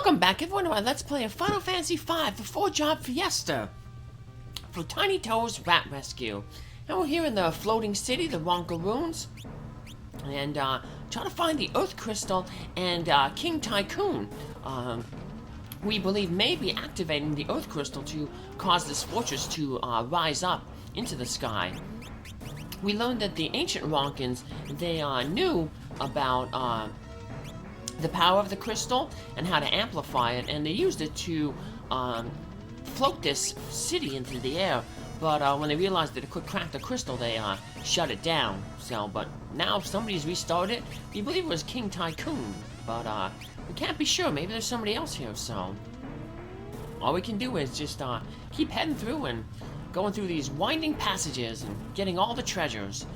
Welcome back everyone to our Let's Play of Final Fantasy V, the Four Job Fiesta for TnyToe's Rat Rescue. And we're here in the floating city, the Ronkan Ruins, and trying to find the Earth Crystal and King Tycoon. We believe may be activating the Earth Crystal to cause this fortress to rise up into the sky. We learned that the ancient Ronkans, they knew about the power of the crystal and how to amplify it, and they used it to float this city into the air. But when they realized that it could crack the crystal, they shut it down. So, but now somebody's restarted it. We believe it was King Tycoon, but we can't be sure. Maybe there's somebody else here. So all we can do is just keep heading through and going through these winding passages and getting all the treasures.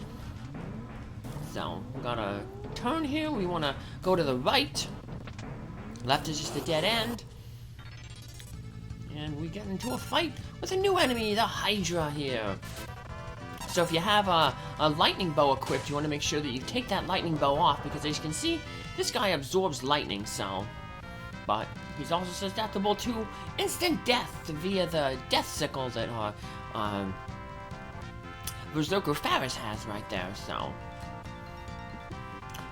So we gotta turn here. We want to go to the right. Left is just a dead end. And we get into a fight with a new enemy, the Hydra here. So if you have a lightning bow equipped, you want to make sure that you take that lightning bow off, because as you can see, this guy absorbs lightning, so... But he's also susceptible to instant death via the death sickle that Berserker Faris has right there, so...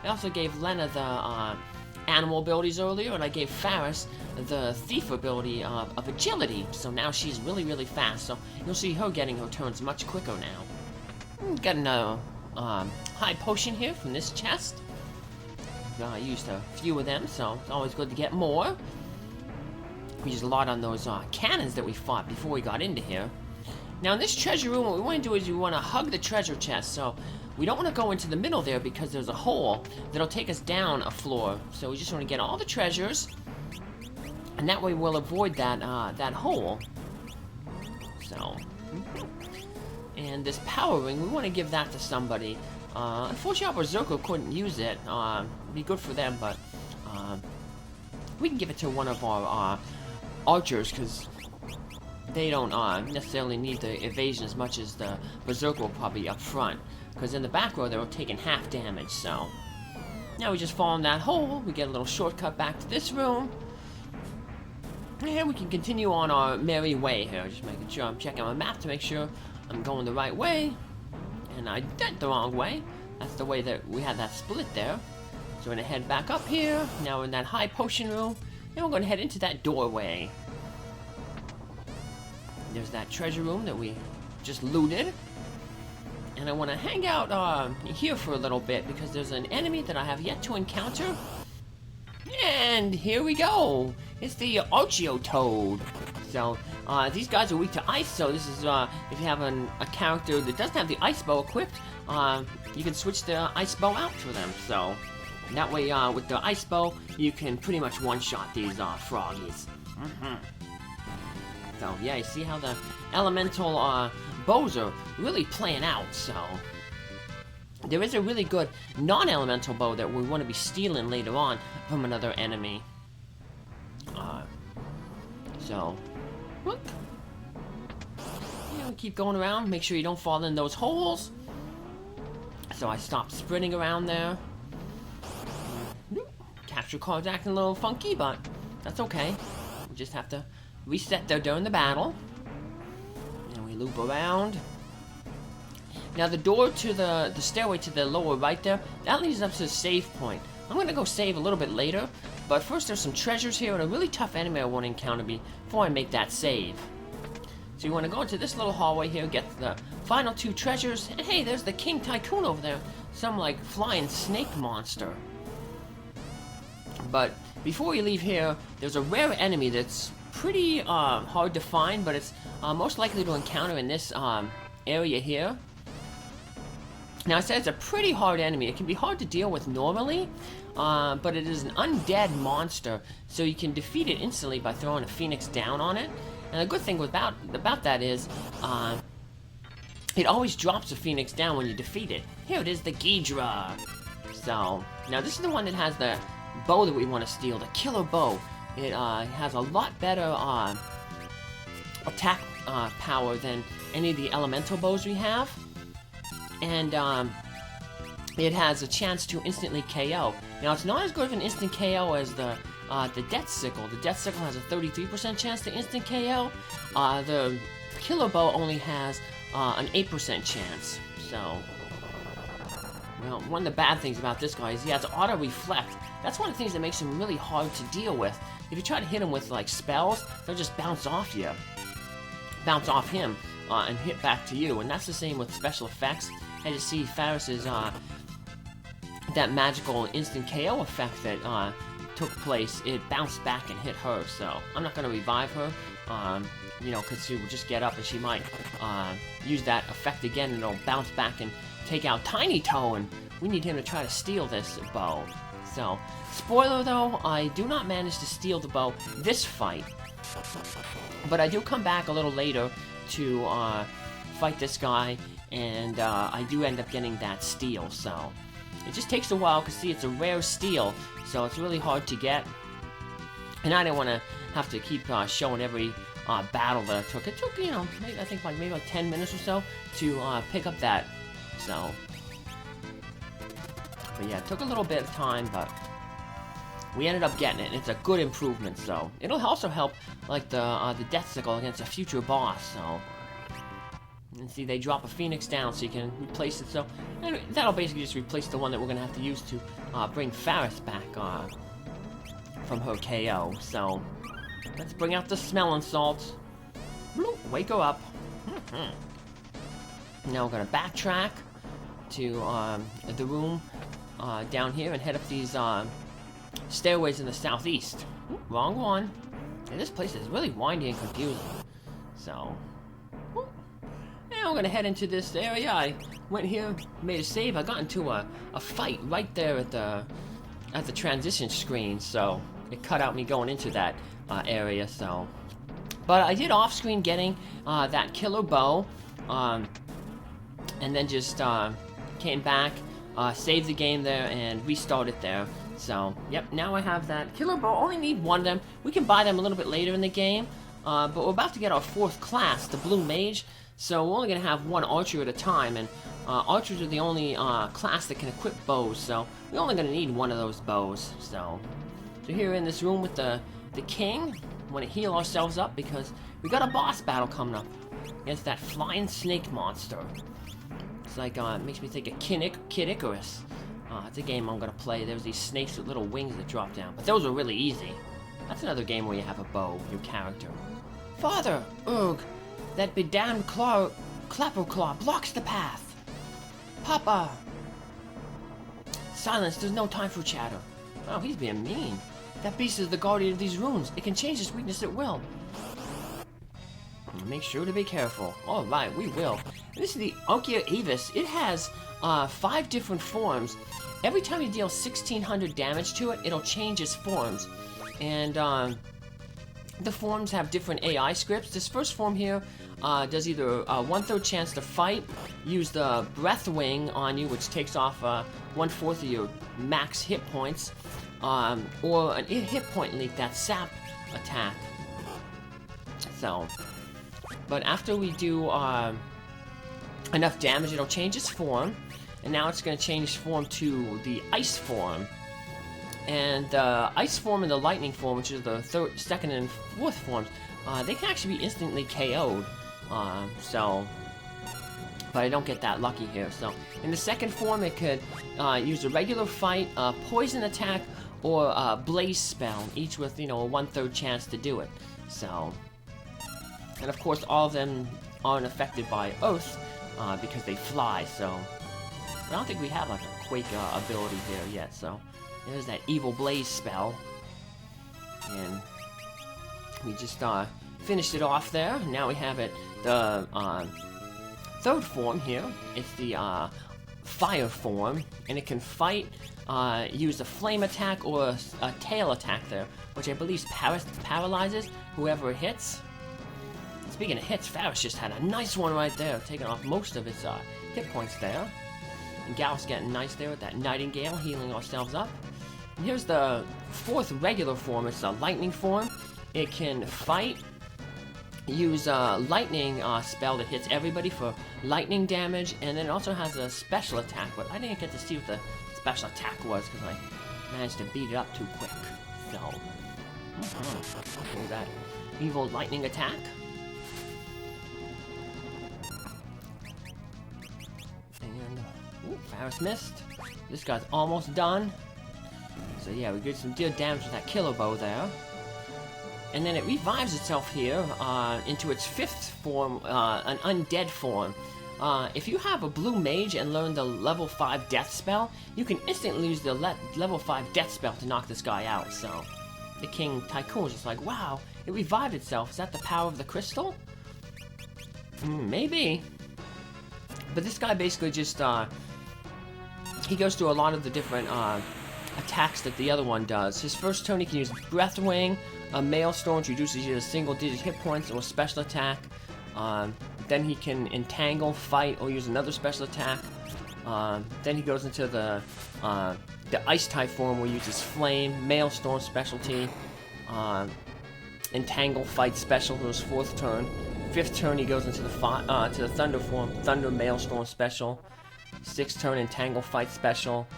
I also gave Lenna the animal abilities earlier, and I gave Faris the thief ability of agility, so now she's really, really fast, so you'll see her getting her turns much quicker now. Got another high potion here from this chest. I used a few of them, so it's always good to get more. We used a lot on those cannons that we fought before we got into here. Now in this treasure room, what we want to do is we want to hug the treasure chest, so we don't want to go into the middle there because there's a hole that'll take us down a floor. So we just want to get all the treasures, and that way we'll avoid that that hole. So, and this power ring, we want to give that to somebody. Unfortunately, our Berserker couldn't use it. It'd be good for them, but we can give it to one of our archers, because they don't necessarily need the evasion as much as the Berserker will probably up front. Because in the back row, they were taking half damage, so... Now we just fall in that hole, we get a little shortcut back to this room. And we can continue on our merry way here, just making sure I'm checking my map to make sure I'm going the right way. And I went the wrong way. That's the way that we had that split there. So we're gonna head back up here. Now we're in that high potion room, and we're gonna head into that doorway. There's that treasure room that we just looted. And I want to hang out here for a little bit, because there's an enemy that I have yet to encounter. And here we go. It's the Archeotoad. So these guys are weak to ice, so this is if you have a character that doesn't have the ice bow equipped, you can switch the ice bow out for them. So that way with the ice bow, you can pretty much one-shot these froggies. So yeah, you see how the elemental bows are really playing out, so... There is a really good non-elemental bow that we want to be stealing later on from another enemy. So... Look. Yeah, keep going around, make sure you don't fall in those holes. So I stopped sprinting around there. Capture card's acting a little funky, but that's okay. We just have to reset there during the battle. And we loop around. Now the door to the stairway to the lower right there, that leads up to the save point. I'm gonna go save a little bit later, but first there's some treasures here and a really tough enemy I want to encounter before I make that save. So you want to go into this little hallway here, get the final two treasures, and hey, there's the King Tycoon over there, some like flying snake monster. But before we leave here, there's a rare enemy that's pretty hard to find, but it's most likely to encounter in this area here. Now I said it's a pretty hard enemy. It can be hard to deal with normally, but it is an undead monster, so you can defeat it instantly by throwing a phoenix down on it. And the good thing about that is it always drops a phoenix down when you defeat it. Here it is, the Ghidra. So now this is the one that has the bow that we want to steal, the killer bow. It has a lot better attack power than any of the elemental bows we have. And it has a chance to instantly KO. Now, it's not as good of an instant KO as the Death Sickle. The Death Sickle has a 33% chance to instant KO. The Killer Bow only has an 8% chance. So, well, one of the bad things about this guy is he has auto reflect. That's one of the things that makes him really hard to deal with. If you try to hit him with like spells, they'll just bounce off you, bounce off him, and hit back to you. And that's the same with special effects. As you see, Faris's that magical instant KO effect that took place, it bounced back and hit her. So I'm not going to revive her, you know, because she will just get up and she might use that effect again, and it'll bounce back and take out TnyToe, and we need him to try to steal this bow. So, spoiler though, I do not manage to steal the bow this fight, but I do come back a little later to fight this guy, and I do end up getting that steal. So it just takes a while, because see, it's a rare steal, so it's really hard to get, and I didn't want to have to keep showing every battle that I took. It took, you know, I think maybe like 10 minutes or so to pick up that. So, but yeah, it took a little bit of time, but we ended up getting it, and it's a good improvement. So it'll also help, like the Death Sickle against a future boss. So, and see, they drop a Phoenix down, so you can replace it. So anyway, that'll basically just replace the one that we're gonna have to use to bring Faris back from her KO. So let's bring out the smelling salts. Bloop, wake her up. Now we're gonna backtrack to the room down here and head up these stairways in the southeast. Ooh, wrong one. And this place is really windy and confusing. So, now we're gonna head into this area. I went here, made a save. I got into a fight right there at the transition screen, so it cut out me going into that area. So, but I did off-screen getting that killer bow, and then just came back, saved the game there, and restarted there. So, yep, now I have that killer bow. Only need one of them. We can buy them a little bit later in the game, but we're about to get our 4th class, the Blue Mage, so we're only going to have one archer at a time, and archers are the only class that can equip bows, so we're only going to need one of those bows. So here in this room with the king, we want to heal ourselves up, because we got a boss battle coming up against that flying snake monster. It's like, it makes me think of Kid Icarus. It's a game I'm gonna play. There's these snakes with little wings that drop down, but those are really easy. That's another game where you have a bow with your character. Father! Ugh! That bedamned Clapperclaw blocks the path! Papa! Silence, there's no time for chatter. Oh, he's being mean. That beast is the guardian of these runes. It can change its weakness at will. Make sure to be careful. Alright, we will. This is the Okia Avis. It has 5 different forms. Every time you deal 1600 damage to it, it'll change its forms. And the forms have different AI scripts. This first form here does either a 1/3 chance to fight, use the Breath Wing on you, which takes off 1/4 of your max hit points, or an hit point leak, that sap attack. So, but after we do enough damage, it'll change its form, and now it's going to change form to the ice form. And the ice form and the lightning form, which is the 2nd and 4th forms, they can actually be instantly KO'd. So, but I don't get that lucky here. So, in the 2nd form, it could use a regular fight, a poison attack, or a blaze spell, each with, you know, a 1/3 chance to do it. So, and of course, all of them aren't affected by Earth because they fly. So, I don't think we have like a Quake ability here yet. So, there's that evil blaze spell, and we just finished it off there. Now we have it the 3rd form here. It's the fire form, and it can fight, use a flame attack or a tail attack there, which I believe paralyzes whoever it hits. Speaking of hits, Faris just had a nice one right there, taking off most of its hit points there. And Galuf's getting nice there with that Nightingale, healing ourselves up. And here's the 4th regular form. It's a lightning form. It can fight, use a lightning spell that hits everybody for lightning damage, and then it also has a special attack, but I didn't get to see what the special attack was because I managed to beat it up too quick. So, do that evil lightning attack. And, Faris missed. This guy's almost done. So yeah, we did some good damage with that killer bow there. And then it revives itself here into its 5th form, an undead form. If you have a blue mage and learn the level 5 death spell, you can instantly use the level 5 death spell to knock this guy out. So the King Tycoon is just like, wow, it revived itself. Is that the power of the crystal? Maybe. But this guy basically just, he goes through a lot of the different attacks that the other one does. His first turn he can use Breath Wing, a Maelstrom, which reduces you to single-digit hit points, or a special attack. Then he can Entangle, Fight, or use another special attack. Then he goes into the Ice-type form, where he uses Flame, Maelstrom specialty, Entangle, Fight special for his 4th turn. 5th turn he goes into the Thunder form, Thunder, Maelstrom special. 6th turn, Entangle, Fight special.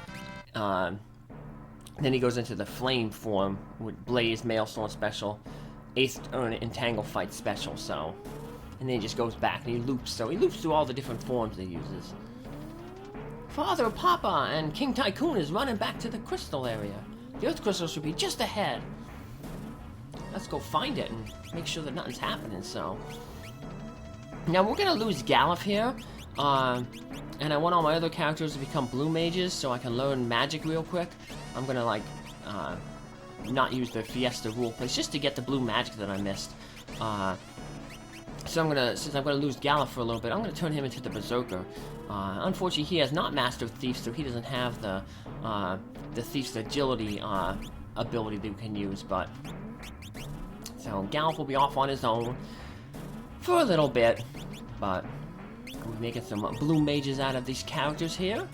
Then he goes into the Flame form with Blaze, Maelstrom special. 8th turn, Entangle, Fight special, so. And then he just goes back and he loops, so he loops through all the different forms that he uses. Father, Papa, and King Tycoon is running back to the crystal area. The Earth crystal should be just ahead. Let's go find it and make sure that nothing's happening, so. Now we're gonna lose Galuf here. And I want all my other characters to become blue mages so I can learn magic real quick. I'm gonna like not use the Fiesta rule plays just to get the blue magic that I missed. So I'm gonna, since I'm gonna lose Galuf for a little bit, I'm gonna turn him into the Berserker. Unfortunately, he has not mastered Thief, so he doesn't have the Thief's agility ability that we can use. But so Galuf will be off on his own for a little bit, but. We're making some blue mages out of these characters here.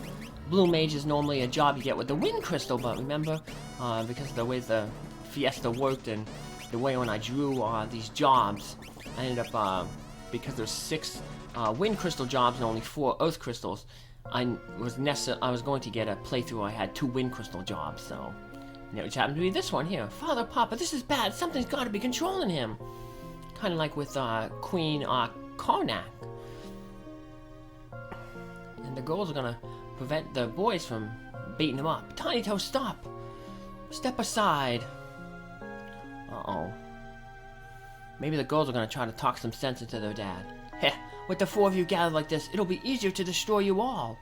Blue mage is normally a job you get with the wind crystal, but remember, because of the way the Fiesta worked and the way when I drew these jobs, I ended up, because there's 6 wind crystal jobs and only 4 earth crystals, I was going to get a playthrough where I had 2 wind crystal jobs, so. And it just happened to be this one here. Father, Papa, this is bad. Something's got to be controlling him. Kind of like with Queen Karnak. And the girls are gonna prevent the boys from beating him up. TnyToe, stop! Step aside. Uh-oh. Maybe the girls are gonna try to talk some sense into their dad. Heh, with the 4 of you gathered like this, it'll be easier to destroy you all.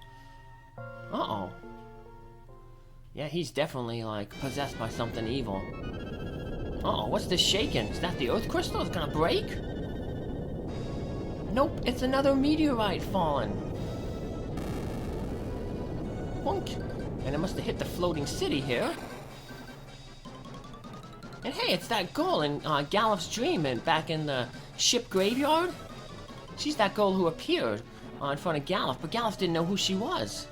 Uh-oh. Yeah, he's definitely, like, possessed by something evil. Uh-oh, what's this shaking? Is that the earth crystal? It's gonna break? Nope, it's another meteorite falling. And it must have hit the floating city here. And hey, it's that girl in Galuf's dream and back in the ship graveyard. She's that girl who appeared in front of Galuf, but Galuf didn't know who she was.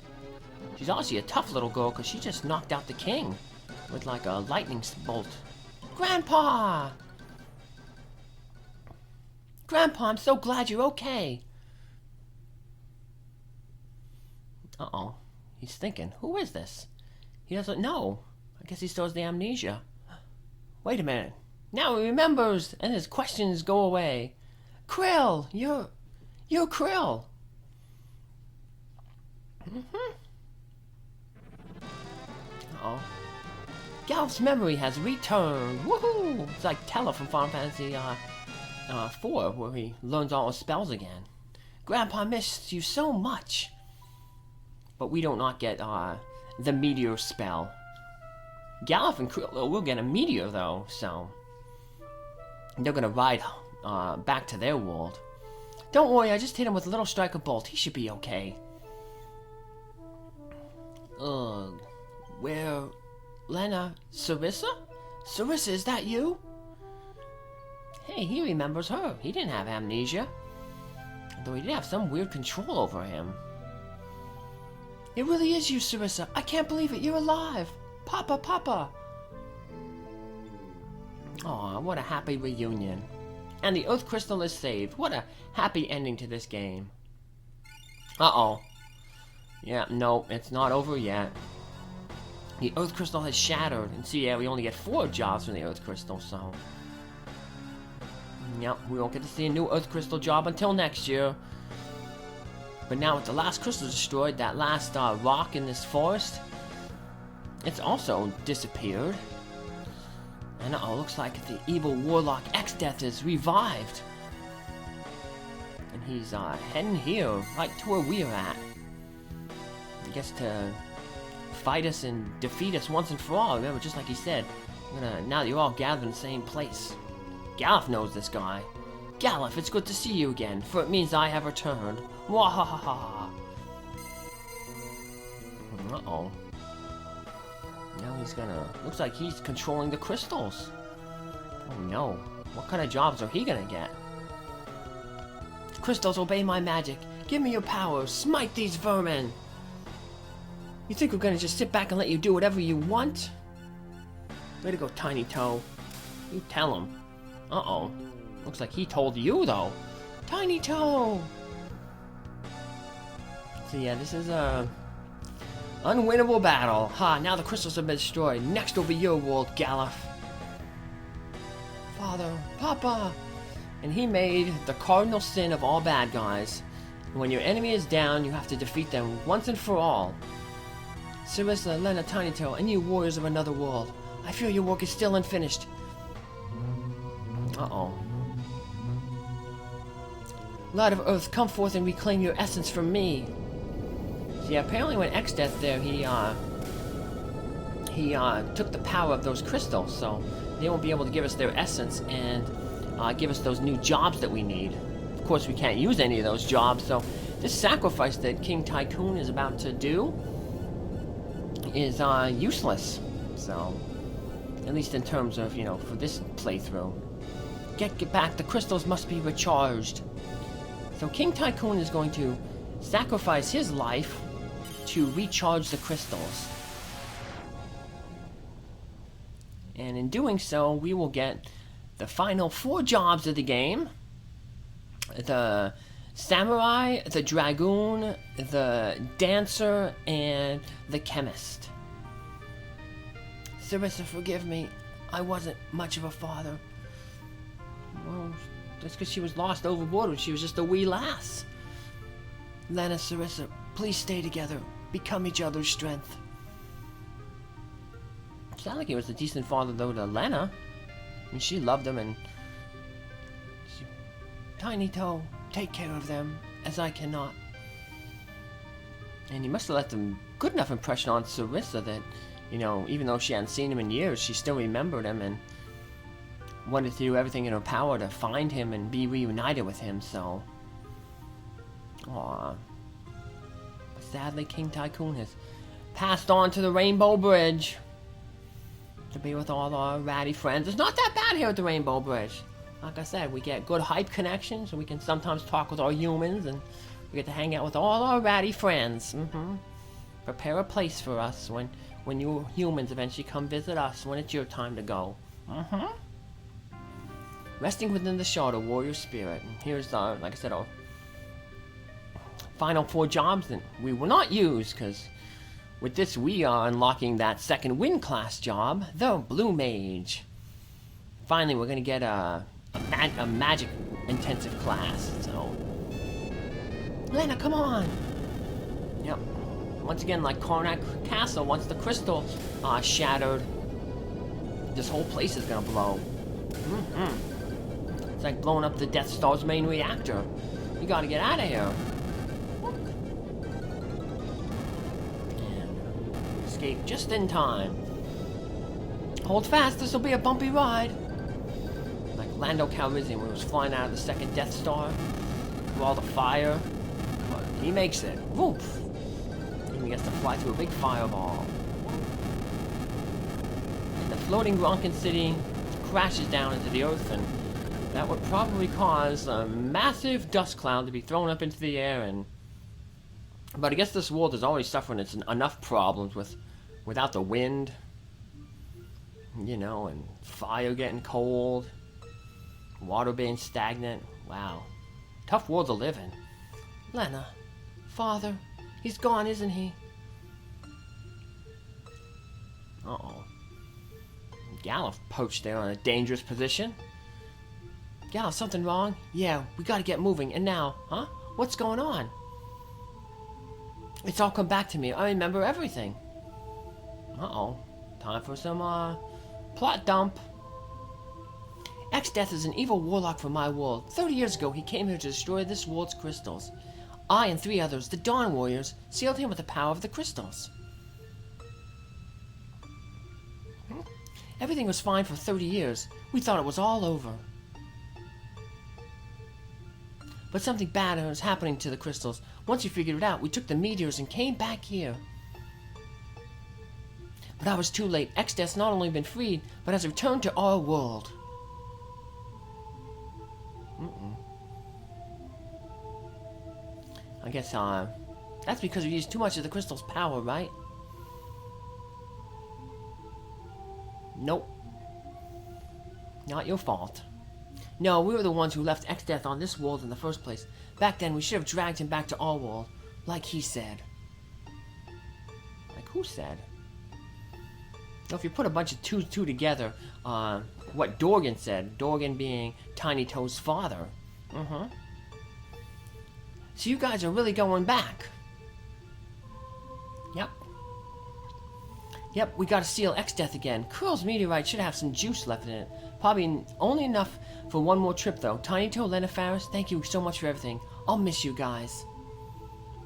She's obviously a tough little girl because she just knocked out the king with like a lightning bolt. Grandpa! Grandpa, I'm so glad you're okay. Uh-oh. He's thinking, who is this? He doesn't know. I guess he still has the amnesia. Wait a minute. Now he remembers, and his questions go away. Krill, you're Krill. Uh-oh. Galuf's memory has returned. Woohoo! It's like Teller from Final Fantasy 4, where he learns all his spells again. Grandpa missed you so much. But we do not get the meteor spell. Galuf and Krill will get a meteor though, so they're gonna ride back to their world. Don't worry, I just hit him with a little striker bolt. He should be okay. Where? Lenna? Sarissa? Sarissa, is that you? Hey, he remembers her. He didn't have amnesia. Though he did have some weird control over him. It really is you, Sarissa. I can't believe it. You're alive. Papa, Papa. Aw, what a happy reunion. And the Earth Crystal is saved. What a happy ending to this game. Uh-oh. Yeah, no, it's not over yet. The Earth Crystal has shattered. And see, yeah, we only get 4 jobs from the Earth Crystal, so... Yep, we won't get to see a new Earth Crystal job until next year. But now with the last crystal destroyed, that last rock in this forest, it's also disappeared. And uh-oh, looks like the evil warlock X-Death is revived. And he's heading here, right to where we're at. I guess to fight us and defeat us once and for all. Remember, just like he said, now that you're all gathered in the same place. Galuf knows this guy. Galuf, it's good to see you again, for it means I have returned. Wahahaha. Uh-oh. Now he's gonna... Looks like he's controlling the crystals. Oh no. What kind of jobs are he gonna get? Crystals, obey my magic. Give me your power. Smite these vermin. You think we're gonna just sit back and let you do whatever you want? Way to go, TnyToe. You tell him. Uh-oh. Looks like he told you, though. TnyToe! So yeah, this is a... unwinnable battle. Ha, now the crystals have been destroyed. Next will be your world, Galuf. Father, Papa! And he made the cardinal sin of all bad guys. And when your enemy is down, you have to defeat them once and for all. Sarissa, Lenna, TnyToe, and you warriors of another world. I fear your work is still unfinished. Uh-oh. Light of Earth, come forth and reclaim your essence from me. So yeah, apparently when X-Death there, he took the power of those crystals, so they won't be able to give us their essence and give us those new jobs that we need. Of course, we can't use any of those jobs, so this sacrifice that King Tycoon is about to do is useless. So, at least in terms of, for this playthrough. Get back, the crystals must be recharged. So King Tycoon is going to sacrifice his life to recharge the crystals. And in doing so, we will get the final 4 jobs of the game. The Samurai, the Dragoon, the Dancer, and the Chemist. Sarissa, forgive me. I wasn't much of a father. Well, that's because she was lost overboard when she was just a wee lass. Lenna, Sarissa, please stay together. Become each other's strength. Sounded like he was a decent father, though, to Lenna. I mean, she loved him, and... TnyToe, take care of them, as I cannot. And he must have left a good enough impression on Sarissa that, even though she hadn't seen him in years, she still remembered him, and wanted to do everything in her power to find him and be reunited with him, so... Aww. Sadly, King Tycoon has passed on to the Rainbow Bridge to be with all our ratty friends. It's not that bad here at the Rainbow Bridge. Like I said, we get good hype connections, and we can sometimes talk with our humans, and we get to hang out with all our ratty friends. Prepare a place for us when you humans eventually come visit us, when it's your time to go. Resting within the shadow, warrior spirit. And here's like I said, our final 4 jobs that we will not use, because with this we are unlocking that second wind class job, the Blue Mage. Finally, we're gonna get a magic intensive class. So, Lenna, come on. Yep. Once again, like Karnak Castle, once the crystal shattered, this whole place is gonna blow. It's like blowing up the Death Star's main reactor. You gotta get out of here. And escape just in time. Hold fast, this will be a bumpy ride. Like Lando Calrissian when he was flying out of the second Death Star through all the fire. But he makes it. Woof! Even gets to fly through a big fireball. And the floating Ronkan city crashes down into the earth, and that would probably cause a massive dust cloud to be thrown up into the air. But I guess this world is already suffering enough problems without the wind, and fire getting cold, Water being stagnant. Wow. Tough world to live in. Lenna. Father. He's gone, isn't he? Uh-oh. Galuf poached there on a dangerous position. Galuf, something wrong? Yeah, we gotta get moving. And now, huh? What's going on? It's all come back to me. I remember everything. Uh-oh. Time for some, plot dump. X-Death is an evil warlock from my world. 30 years ago, he came here to destroy this world's crystals. I and 3 others, the Dawn Warriors, sealed him with the power of the crystals. Everything was fine for 30 years. We thought it was all over. But something bad was happening to the crystals. Once we figured it out, we took the meteors and came back here. But I was too late. X-Death's not only been freed, but has returned to our world. I guess, that's because we used too much of the crystal's power, right? Nope. Not your fault. No, we were the ones who left X-Death on this world in the first place. Back then, we should have dragged him back to our world, like he said. Like who said? Well, if you put a bunch of two together, what Dorgan said, Dorgan being TnyToe's father. So you guys are really going back. Yep. Yep, we gotta seal X-Death again. Krill's meteorite should have some juice left in it. Probably only enough for one more trip, though. TnyToe, Lenna, Faris, thank you so much for everything. I'll miss you guys.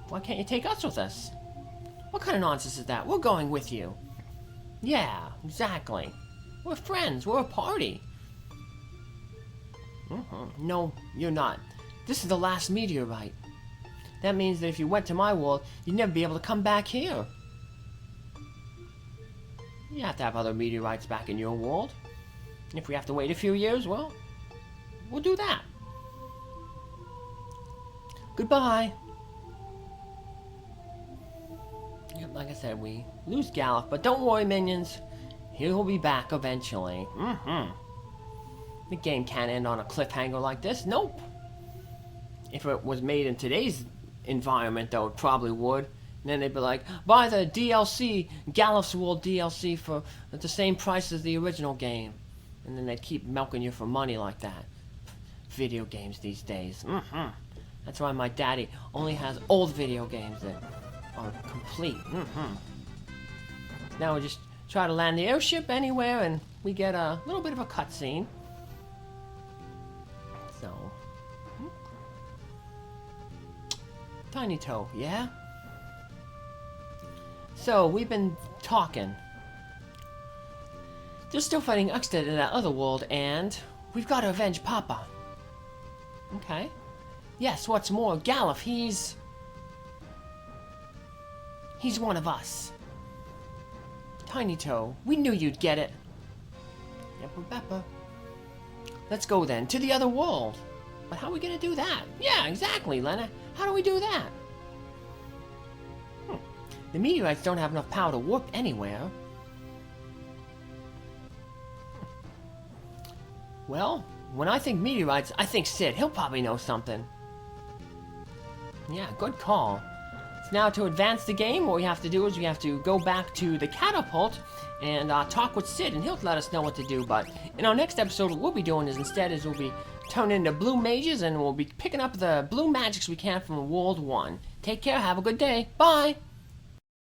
Why can't you take us with us? What kind of nonsense is that? We're going with you. Yeah, exactly. We're friends. We're a party. No, you're not. This is the last meteorite. That means that if you went to my world, you'd never be able to come back here. You have to have other meteorites back in your world. And if we have to wait a few years, well, we'll do that. Goodbye. Yep, like I said, we lose Galuf, but don't worry, minions. He'll be back eventually. The game can't end on a cliffhanger like this. Nope. If it was made in today's environment, though, it probably would. And then they'd be like, buy the DLC, Galuf's World DLC for at the same price as the original game. And then they'd keep milking you for money like that. Video games these days. That's why my daddy only has old video games that are complete. Now we just try to land the airship anywhere and we get a little bit of a cutscene. So. TnyToe, yeah? So, we've been talking. They're still fighting X-Death in that other world, and we've got to avenge Papa. Okay. Yes, what's more, Galuf, he's one of us. TnyToe, we knew you'd get it. Yep, let's go then, to the other world. But how are we gonna do that? Yeah, exactly, Lenna. How do we do that? The meteorites don't have enough power to warp anywhere. Well, when I think meteorites, I think Sid. He'll probably know something. Yeah, good call. So now to advance the game, what we have to do is we have to go back to the catapult and talk with Sid, and he'll let us know what to do. But in our next episode, what we'll be doing is we'll be turning into blue mages, and we'll be picking up the blue magics we can from World 1. Take care, have a good day. Bye!